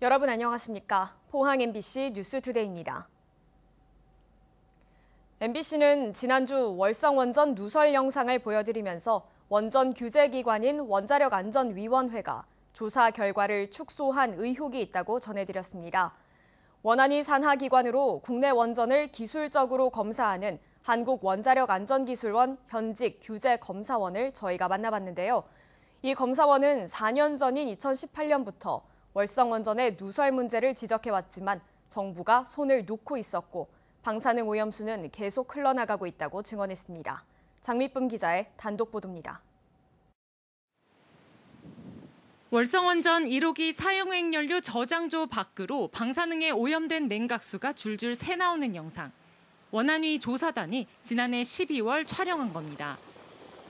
여러분 안녕하십니까? 포항 MBC 뉴스투데이입니다. MBC는 지난주 월성 원전 누설 영상을 보여드리면서 원전 규제기관인 원자력안전위원회가 조사 결과를 축소한 의혹이 있다고 전해드렸습니다. 원안위 산하기관으로 국내 원전을 기술적으로 검사하는 한국원자력안전기술원 현직 규제검사원을 저희가 만나봤는데요. 이 검사원은 4년 전인 2018년부터 월성 원전의 누설 문제를 지적해왔지만 정부가 손을 놓고 있었고 방사능 오염수는 계속 흘러나가고 있다고 증언했습니다. 장미쁨 기자의 단독 보도입니다. 월성 원전 1호기 사용액 연료 저장조 밖으로 방사능에 오염된 냉각수가 줄줄 새나오는 영상. 원안위 조사단이 지난해 12월 촬영한 겁니다.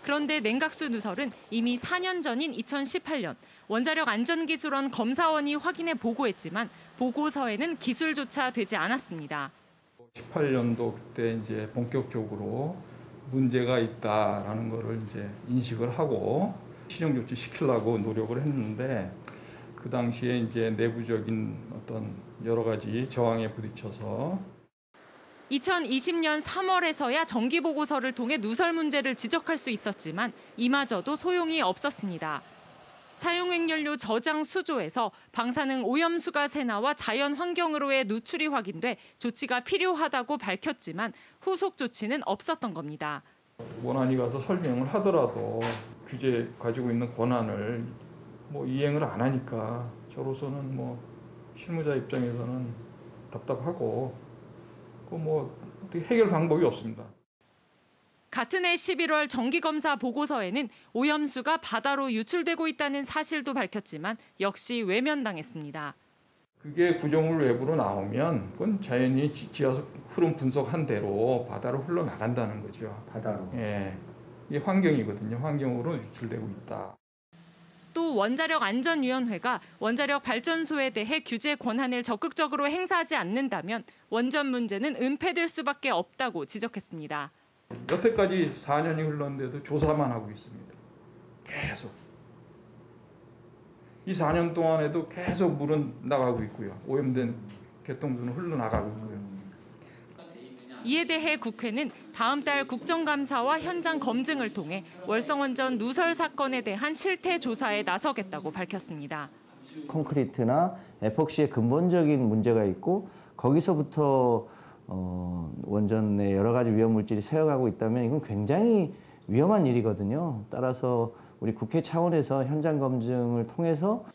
그런데 냉각수 누설은 이미 4년 전인 2018년 원자력안전기술원 검사원이 확인해 보고했지만 보고서에는 기술조차 되지 않았습니다. 18년도 그때 이제 본격적으로 문제가 있다라는 거를 이제 인식을 하고 시정 조치 시키려고 노력을 했는데 그 당시에 이제 내부적인 어떤 여러 가지 저항에 부딪혀서 2020년 3월에서야 정기 보고서를 통해 누설 문제를 지적할 수 있었지만 이마저도 소용이 없었습니다. 사용액 연료 저장 수조에서 방사능 오염수가 새나와 자연 환경으로의 누출이 확인돼 조치가 필요하다고 밝혔지만 후속 조치는 없었던 겁니다. 원안위 가서 설명을 하더라도 규제 가지고 있는 권한을 이행을 안 하니까 저로서는 실무자 입장에서는 답답하고 해결 방법이 없습니다. 같은 해 11월 정기검사 보고서에는 오염수가 바다로 유출되고 있다는 사실도 밝혔지만 역시 외면당했습니다. 그게 구조물 외부로 나오면 그건 자연히 지하수 흐름 분석한 대로 바다로 흘러나간다는 거죠. 바다로? 예, 이게 환경이거든요. 환경으로 유출되고 있다. 또 원자력안전위원회가 원자력 발전소에 대해 규제 권한을 적극적으로 행사하지 않는다면 원전 문제는 은폐될 수밖에 없다고 지적했습니다. 여태까지 4년이 흘렀는데도 조사만 하고 있습니다. 계속. 이 4년 동안에도 계속 물은 나가고 있고요. 오염된 개통수는 흘러나가고 있고요. 이에 대해 국회는 다음 달 국정감사와 현장 검증을 통해 월성원전 누설 사건에 대한 실태 조사에 나서겠다고 밝혔습니다. 콘크리트나 에폭시에 근본적인 문제가 있고 거기서부터 원전에 여러 가지 위험 물질이 새어가고 있다면 이건 굉장히 위험한 일이거든요. 따라서 우리 국회 차원에서 현장 검증을 통해서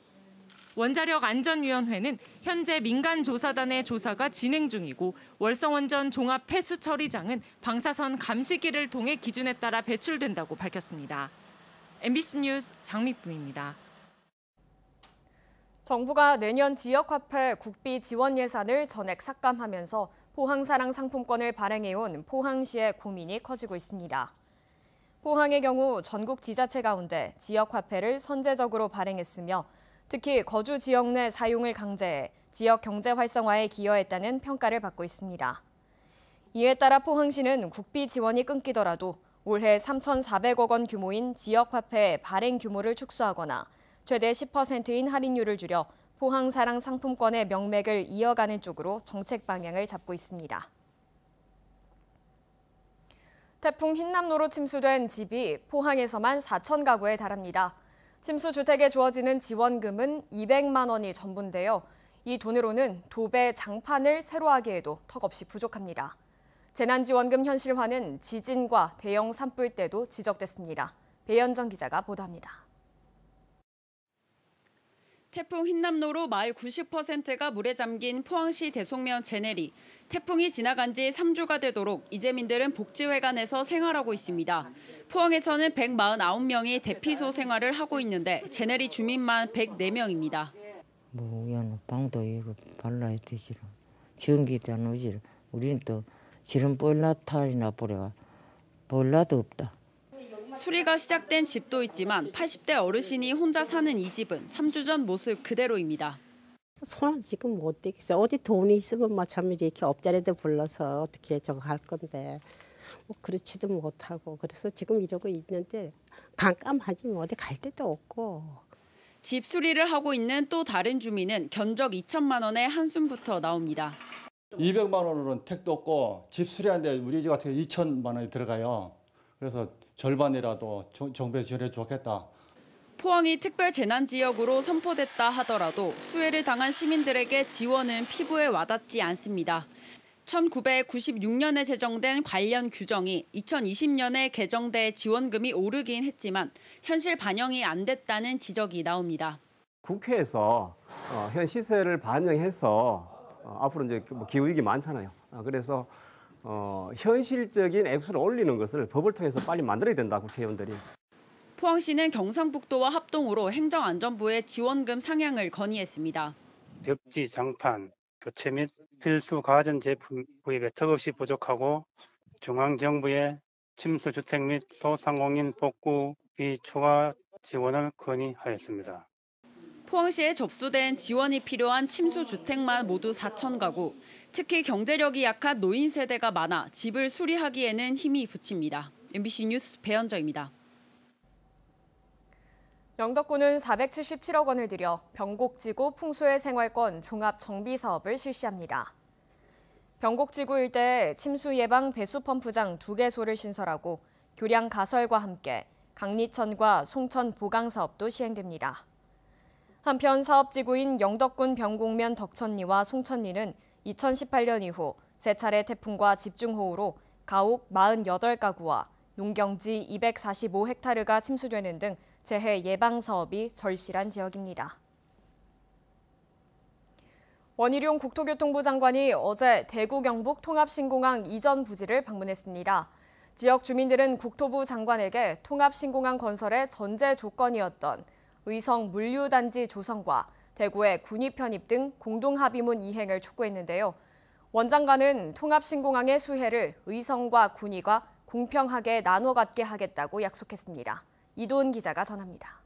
원자력안전위원회는 현재 민간조사단의 조사가 진행 중이고 월성원전 종합폐수처리장은 방사선 감시기를 통해 기준에 따라 배출된다고 밝혔습니다. MBC 뉴스 장미쁨입니다. 정부가 내년 지역화폐 국비 지원 예산을 전액 삭감하면서 포항사랑 상품권을 발행해온 포항시의 고민이 커지고 있습니다. 포항의 경우 전국 지자체 가운데 지역화폐를 선제적으로 발행했으며 특히 거주 지역 내 사용을 강제해 지역 경제 활성화에 기여했다는 평가를 받고 있습니다. 이에 따라 포항시는 국비 지원이 끊기더라도 올해 3,400억 원 규모인 지역화폐 발행 규모를 축소하거나 최대 10%인 할인율을 줄여 포항사랑 상품권의 명맥을 이어가는 쪽으로 정책 방향을 잡고 있습니다. 태풍 흰남노로 침수된 집이 포항에서만 4천 가구에 달합니다. 침수 주택에 주어지는 지원금은 200만 원이 전부인데요. 이 돈으로는 도배 장판을 새로 하기에도 턱없이 부족합니다. 재난지원금 현실화는 지진과 대형 산불 때도 지적됐습니다. 배현정 기자가 보도합니다. 태풍 흰남노로 마을 90%가 물에 잠긴 포항시 대송면 제네리. 태풍이 지나간 지 3주가 되도록 이재민들은 복지회관에서 생활하고 있습니다. 포항에서는 149명이 대피소 생활을 하고 있는데 제네리 주민만 104명입니다. 방도 이거 발라야 되지. 전기도 안 오지. 우리는 또 지름 볼라탈이나 보래가 볼라도 없다. 수리가 시작된 집도 있지만 80대 어르신이 혼자 사는 이 집은 3주 전 모습 그대로입니다. 손을 지금 못 대겠어요. 어디 돈이 있으면 참 이렇게 업자리도 불러서 어떻게 저거 할 건데 그렇지도 못하고 그래서 지금 이러고 있는데 깜깜하지 어디 갈 데도 없고. 집 수리를 하고 있는 또 다른 주민은 견적 2천만 원의 한숨부터 나옵니다. 200만 원으로는 택도 없고 집 수리하는데 우리 집 같은 경우 2천만 원이 들어가요. 그래서 절반이라도 정부에 지원해 좋겠다. 포항이 특별재난지역으로 선포됐다 하더라도 수해를 당한 시민들에게 지원은 피부에 와닿지 않습니다. 1996년에 제정된 관련 규정이 2020년에 개정돼 지원금이 오르긴 했지만 현실 반영이 안 됐다는 지적이 나옵니다. 국회에서 현 시세를 반영해서 앞으로 이제 기후위기 많잖아요. 그래서 현실적인 액수를 올리는 것을 법을 통해서 빨리 만들어야 된다, 국회의원들이. 포항시는 경상북도와 합동으로 행정안전부에 지원금 상향을 건의했습니다. 벽지, 장판, 교체 및 필수 가전제품 구입에 턱없이 부족하고 중앙정부의 침수주택 및 소상공인 복구비 추가 지원을 건의하였습니다. 포항시에 접수된 지원이 필요한 침수주택만 모두 4천 가구, 특히 경제력이 약한 노인 세대가 많아 집을 수리하기에는 힘이 부칩니다. MBC 뉴스 배현정입니다. 영덕군은 477억 원을 들여 병곡지구 풍수해 생활권 종합 정비 사업을 실시합니다. 병곡지구 일대에 침수 예방 배수 펌프장 2개소를 신설하고 교량 가설과 함께 강리천과 송천 보강 사업도 시행됩니다. 한편 사업지구인 영덕군 병곡면 덕천리와 송천리는 2018년 이후 세 차례 태풍과 집중호우로 가옥 48가구와 농경지 245헥타르가 침수되는 등 재해 예방 사업이 절실한 지역입니다. 원희룡 국토교통부 장관이 어제 대구 경북 통합신공항 이전 부지를 방문했습니다. 지역 주민들은 국토부 장관에게 통합신공항 건설의 전제 조건이었던 의성 물류단지 조성과 대구의 군이 편입 등 공동합의문 이행을 촉구했는데요. 원 장관은 통합신공항의 수혜를 의성과 군위가 공평하게 나눠 갖게 하겠다고 약속했습니다. 이도은 기자가 전합니다.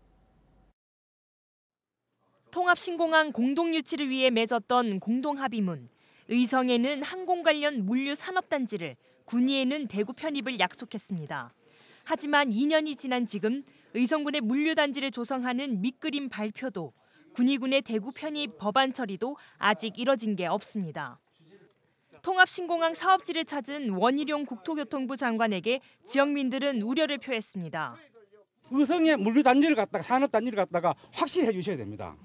통합신공항 공동유치를 위해 맺었던 공동합의문. 의성에는 항공 관련 물류 산업단지를, 군위에는 대구 편입을 약속했습니다. 하지만 2년이 지난 지금 의성군의 물류단지를 조성하는 밑그림 발표도, 군위군의 대구 편입 법안 처리도 아직 이뤄진 게 없습니다. 통합신공항 사업지를 찾은 원희룡 국토교통부 장관에게 지역민들은 우려를 표했습니다. 의성의 물류단지를 갖다가 산업단지를 갖다가 확실히 해주셔야 됩니다.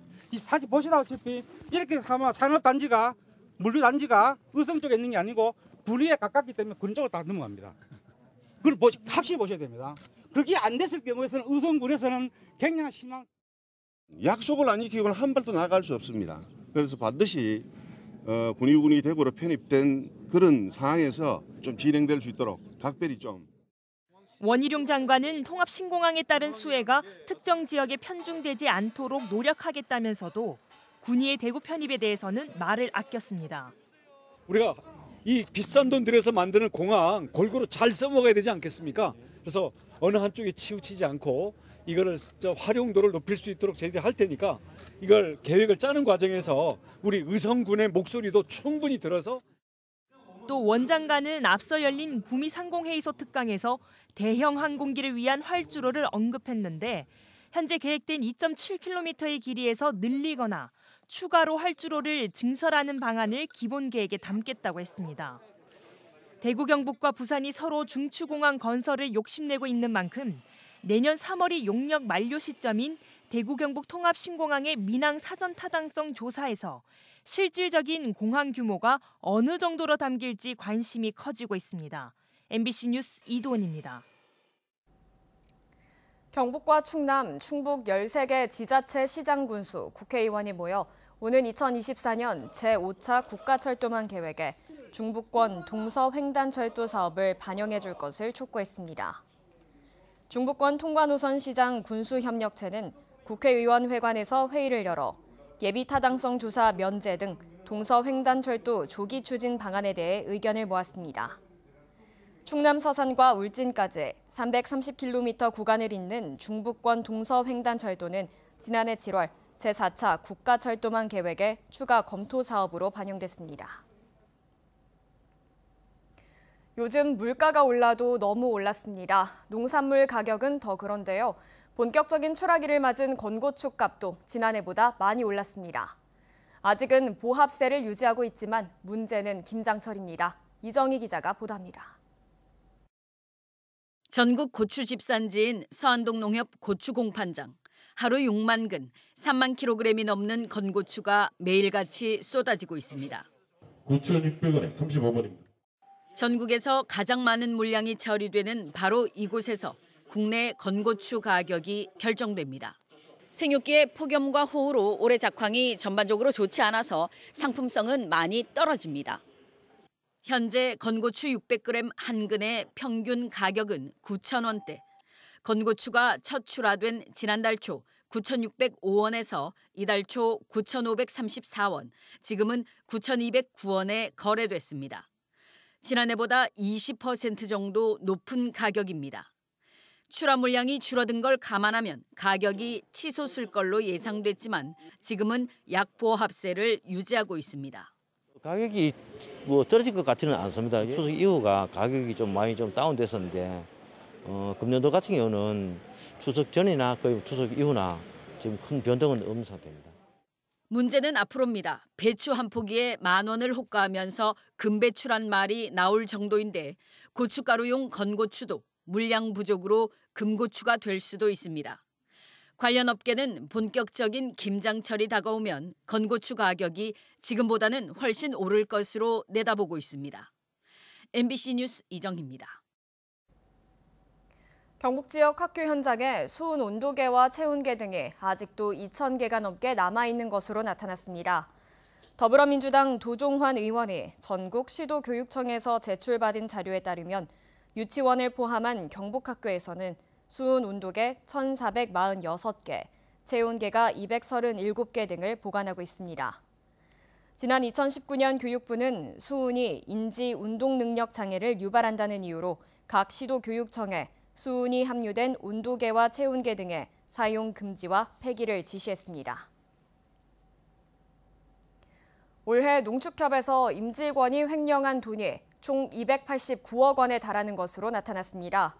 사실 보시다시피 이렇게 하면 산업단지가 물류단지가 의성 쪽에 있는 게 아니고 군위에 가깝기 때문에 군 쪽으로 다 넘어갑니다. 그걸 확실히 보셔야 됩니다. 그게 안 됐을 경우에는 의성군에서는 굉장한 실망. 약속을 안 지키고는 한 발도 나갈 수 없습니다. 그래서 반드시 군위군이 대구로 편입된 그런 상황에서 좀 진행될 수 있도록 각별히 좀. 원희룡 장관은 통합신공항에 따른 수혜가 특정 지역에 편중되지 않도록 노력하겠다면서도 군위의 대구 편입에 대해서는 말을 아꼈습니다. 우리가 이 비싼 돈 들여서 만드는 공항 골고루 잘 써먹어야 되지 않겠습니까? 그래서 어느 한쪽에 치우치지 않고 이거를 활용도를 높일 수 있도록 저희들이 할 테니까 이걸 계획을 짜는 과정에서 우리 의성군의 목소리도 충분히 들어서. 또 원 장관은 앞서 열린 구미 상공회의소 특강에서 대형 항공기를 위한 활주로를 언급했는데 현재 계획된 2.7km의 길이에서 늘리거나 추가로 활주로를 증설하는 방안을 기본 계획에 담겠다고 했습니다. 대구 경북과 부산이 서로 중추공항 건설을 욕심내고 있는 만큼 내년 3월이 용역 만료 시점인 대구 경북 통합신공항의 민항 사전 타당성 조사에서 실질적인 공항 규모가 어느 정도로 담길지 관심이 커지고 있습니다. MBC 뉴스 이도은입니다. 경북과 충남, 충북 13개 지자체 시장 군수 국회의원이 모여 오는 2024년 제5차 국가철도망 계획에 중부권 동서횡단철도 사업을 반영해 줄 것을 촉구했습니다. 중부권 통과노선 시장 군수협력체는 국회의원 회관에서 회의를 열어 예비 타당성 조사 면제 등 동서횡단철도 조기 추진 방안에 대해 의견을 모았습니다. 충남 서산과 울진까지 330km 구간을 잇는 중부권 동서횡단철도는 지난해 7월 제4차 국가철도망 계획의 추가 검토 사업으로 반영됐습니다. 요즘 물가가 올라도 너무 올랐습니다. 농산물 가격은 더 그런데요. 본격적인 출하기를 맞은 건고추 값도 지난해보다 많이 올랐습니다. 아직은 보합세를 유지하고 있지만 문제는 김장철입니다. 이정희 기자가 보도합니다. 전국 고추 집산지인 서안동 농협 고추 공판장. 하루 6만 근, 3만 킬로그램이 넘는 건고추가 매일같이 쏟아지고 있습니다. 9,600원에 35번입니다. 전국에서 가장 많은 물량이 처리되는 바로 이곳에서 국내 건고추 가격이 결정됩니다. 생육기의 폭염과 호우로 올해 작황이 전반적으로 좋지 않아서 상품성은 많이 떨어집니다. 현재 건고추 600g 한 근의 평균 가격은 9,000원대. 건고추가 첫 출하된 지난달 초 9,605원에서 이달 초 9,534원, 지금은 9,209원에 거래됐습니다. 지난해보다 20% 정도 높은 가격입니다. 출하 물량이 줄어든 걸 감안하면 가격이 치솟을 걸로 예상됐지만 지금은 약보합세를 유지하고 있습니다. 가격이 떨어질 것 같지는 않습니다. 추석 이후가 가격이 좀 많이 다운됐었는데 금년도 같은 경우는 추석 전이나 거의 추석 이후나 지금 큰 변동은 없는 상태입니다. 문제는 앞으로입니다. 배추 한 포기에 10,000원을 호가하면서 금배추란 말이 나올 정도인데 고춧가루용 건고추도 물량 부족으로 금고추가 될 수도 있습니다. 관련 업계는 본격적인 김장철이 다가오면 건고추 가격이 지금보다는 훨씬 오를 것으로 내다보고 있습니다. MBC 뉴스 이정희입니다. 경북 지역 학교 현장에 수은 온도계와 체온계 등이 아직도 2,000개가 넘게 남아있는 것으로 나타났습니다. 더불어민주당 도종환 의원이 전국 시도교육청에서 제출받은 자료에 따르면 유치원을 포함한 경북학교에서는 수은 온도계 1,446개, 체온계가 237개 등을 보관하고 있습니다. 지난 2019년 교육부는 수은이 인지 운동 능력 장애를 유발한다는 이유로 각 시도교육청에 수은이 함유된 온도계와 체온계 등의 사용 금지와 폐기를 지시했습니다. 올해 농축협에서 임직원이 횡령한 돈이 총 289억 원에 달하는 것으로 나타났습니다.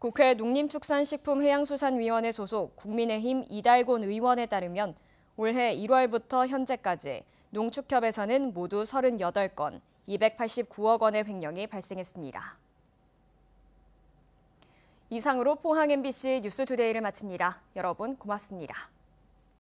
국회 농림축산식품해양수산위원회 소속 국민의힘 이달곤 의원에 따르면 올해 1월부터 현재까지 농축협에서는 모두 38건, 289억 원의 횡령이 발생했습니다. 이상으로 포항 MBC 뉴스투데이를 마칩니다. 여러분 고맙습니다.